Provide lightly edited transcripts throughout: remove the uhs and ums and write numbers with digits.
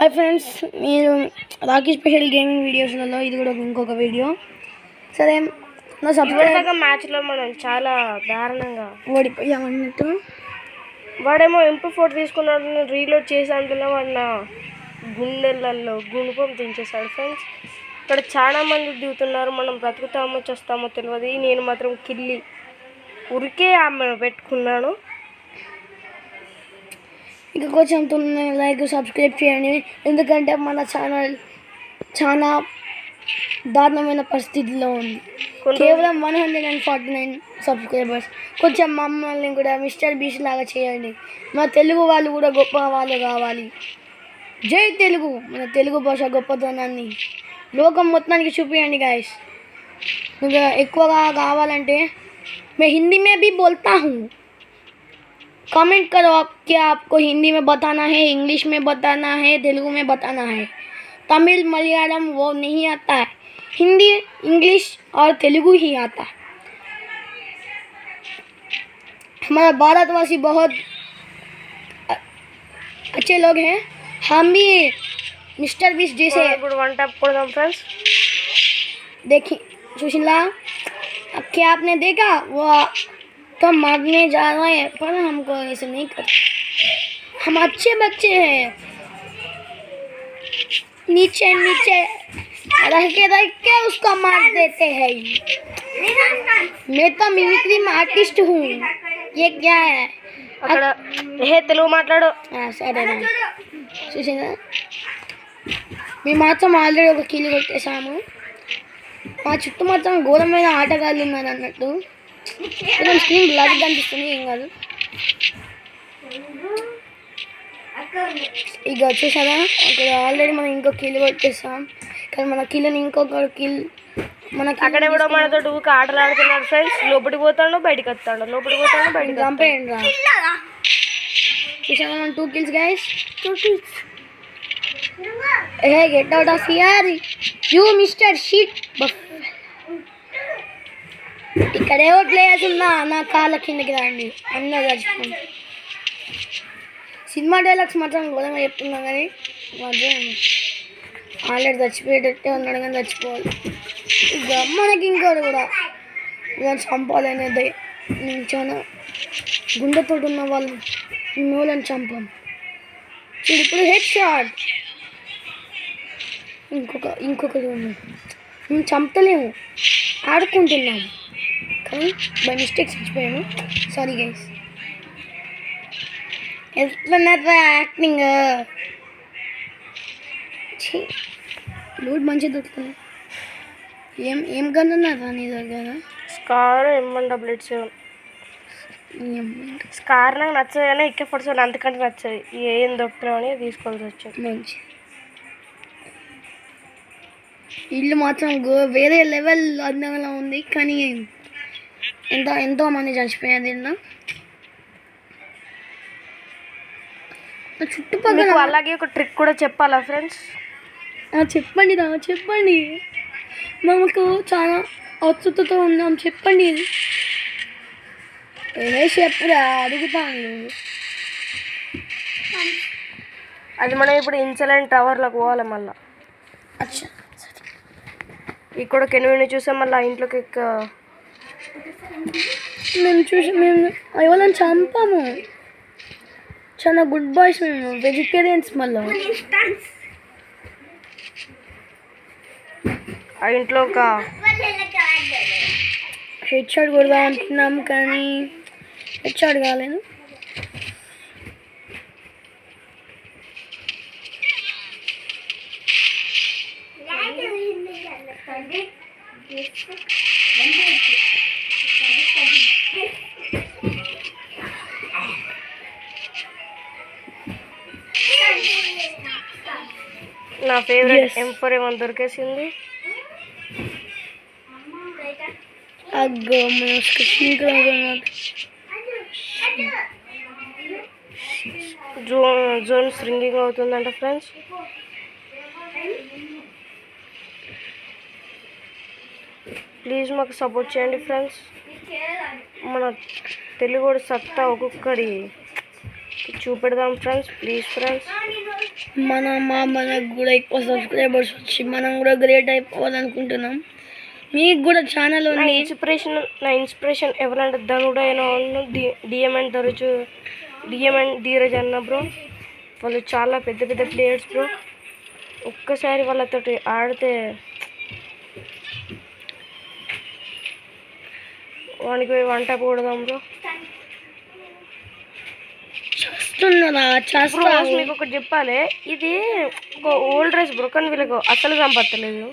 Hi friends, మీరు Rocky special gaming వీడియోస్లలో ఇది కూడా ఇంకొక వీడియో. సరే, నా సబ్స్క్రైబర్ మ్యాచ్లో మనం చాలా దారుణంగా ఓడిపోయామన్నట్టు. వాడేమో MP4 తీసుకున్నాడు, రీలోడ్ చేసేందులో వాడిన గుండెలలో గుణపం తెంచేశాడు. ఫ్రెండ్స్, ఇక్కడ చాలా మంది దిగుతున్నారు. మనం బ్రతుకుతామో చేస్తామో తెలియదు. నేను మాత్రం కిల్లి ఉరికే ఆమె పెట్టుకున్నాను. ఇక కొంచెం లైక్ సబ్స్క్రైబ్ చేయండి, ఎందుకంటే మన ఛానల్ చాలా దారుణమైన పరిస్థితిలో ఉంది. కేవలం 149 సబ్స్క్రైబర్స్. కొంచెం మమ్మల్ని కూడా మిస్టర్ బీస్ట్ లాగా చేయండి. మా తెలుగు వాళ్ళు కూడా గొప్ప వాళ్ళు కావాలి. జై తెలుగు! మన తెలుగు భాష గొప్పతనాన్ని లోకం మొత్తానికి చూపించండి గాయస్. ఇంకా ఎక్కువగా కావాలంటే मैं हिंदी में भी बोलता हूँ. कमेंट करो क्या आपको हिंदी में बताना है, इंग्लिश में बताना है, तेलुगु में बताना है. तमिल मलयालम वो नहीं आता है, हिंदी इंग्लिश और तेलुगु ही आता है. हमारा भारतवासी बहुत अच्छे लोग हैं. हम भी मिस्टर बीस्ट जैसे वन टैप कर दो. फ्रेंड्स, देखिए सुशीला, क्या आपने देखा वो तो मरने जा रहे हैं, पर हमको ऐसे नहीं करते. हम अच्छे बच्चे हैं. नीचे नीचे रह के उसको मार देते हैं. मैं तो मिमिक्री में आर्टिस्ट हूँ. ये क्या है? అక్కడ తెలుగు మాట్లాడు. సరేనా చూసినా, మేము మాత్రం ఆల్రెడీ ఒక కిల్లు కొట్టేసాము. మా చుట్టూ మొత్తం ఘోరమైన ఆటగాళ్ళు ఉన్నారు అన్నట్టు. కొంచెం స్క్రీన్ బ్లర్గా అనిపిస్తుంది, ఏం కాదు. ఇక వచ్చేసారా, అక్కడ ఆల్రెడీ మనం ఇంకో కిల్ కొట్టేస్తాం. కానీ మన కిల్లని ఇంకొక కిల్ మనకి అక్కడ కూడా మనతో ఊరికి ఆటలు ఆడుతున్నాడు. ఫ్రెండ్స్, లోపలికి పోతాడు, బయటికి వస్తాడు, లోపలికి పోతాడు, బయటికి చంపేయండి రా. చూసారా 2 kills guys, 2 kills. Hey, get out of here, you Mr. Shit. ఇక్కడ ఏవో ప్లేయర్స్ ఉన్నా నా కాళ్ళ కిందకి రండి, అందరూ చచ్చిపోండి. సినిమా డైలాగ్స్ మాత్రం ఘోరంగా చెప్తున్నా, కానీ మాత్రం ఆల్రెడీ చచ్చిపోయేటట్టే ఉన్నాడు, కానీ చచ్చిపోవాలి. ఇక మనకి ఇంకోటి కూడా ఇలా చంపాలనేది నేను చాలా గుండెతో ఉన్న వాళ్ళు నోళ్ళని చంపాం. చూడు, ఇప్పుడు హెడ్ షాట్. ఇంకొకటి ఉన్నాడు. మేము చంపలేము, ఆడుకుంటున్నాము, కానీ బై మిస్టేక్ చచ్చిపోయాను. Sorry guys. ఎట్లా యాక్టింగ్ లూట్ మంచిగా దొరుకుతుంది. ఏం గన్ ఉన్నదా నీ దగ్గర? Scar M177. స్కార్ నాకు నచ్చదు, కానీ AK-47 అంతకంటే నచ్చదు. ఏం దొరుకుతున్నామని తీసుకోవాల్సి వచ్చింది. మంచి ఇల్లు మాత్రం వేరే లెవెల్ అందంగా ఉంది, కానీ ఎంతో మంది చచ్చిపోయారు దీనిలో. చుట్టుపక్కల అలాగే ఒక ట్రిక్ కూడా చెప్పాలా ఫ్రెండ్స్? చెప్పండి రా, చెప్పండి. మాకు చాలా ఔత్సుకతతో ఉన్నాం, చెప్పండి. చెప్పురా, అడుగుతాను. అది మనం ఇప్పుడు ఇన్సలెంట్ టవర్లోకి పోవాలి. మళ్ళీ అచ్చా, ఇక్కడ కెనువిని చూసాం. మళ్ళీ ఇంట్లోకి మేము ఎవరైనా చంపాము. చాలా గుడ్ బాయ్స్ మేము, వెజిటేరియన్స్. మళ్ళీ ఆ ఇంట్లో ఒక హెడ్ షాట్ కొడదాం అనుకున్నాం, కానీ హెడ్ షాట్ కాలేదు. నా ఫేవరెట్ M4 దొరికేసింది. అగ్గో జోన్ స్ట్రింగింగ్ అవుతుందంట. ఫ్రెండ్స్, ప్లీజ్ మాకు సపోర్ట్ చేయండి ఫ్రెండ్స్. మన తెలుగు సత్తా ఒక్కొక్కడి చూపెడదాం ఫ్రెండ్స్, ప్లీజ్ ఫ్రెండ్స్. మనకు కూడా ఎక్కువ సబ్స్క్రైబర్స్ వచ్చి మనం కూడా గ్రేట్ అయిపోవాలనుకుంటున్నాం. మీకు కూడా ఛానల్ నా ఉంది. ఇన్స్పిరేషన్ ఎవరంటే ధనుడు అయినా డిఎంఎన్ ధీరజ్ అన్న బ్రో. వాళ్ళు చాలా పెద్ద పెద్ద ప్లేయర్స్ బ్రో. ఒక్కసారి వాళ్ళతోటి ఆడితే వానికి పోయి వంట కూడదాం బ్రో. బ్రో మీకు ఒకటి చెప్పాలి, ఇది ఒక ఓల్డ్ డ్రెస్ బ్రో, కానీ వీళ్ళకు అసలు సంపత్తలేదు.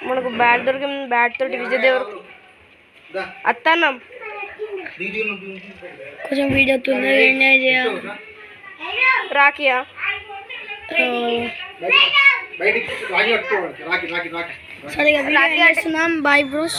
మనకు బ్యాట్ దొరికింది, బ్యాట్ తోటి విజయ్ దేవరకు అత్తన్నం కొంచెం వీడియో తొందరగా ఎంజాయ్ చేయాలి. రాకియా సరిగా వీడియో చేస్తున్నాం. Bye bros.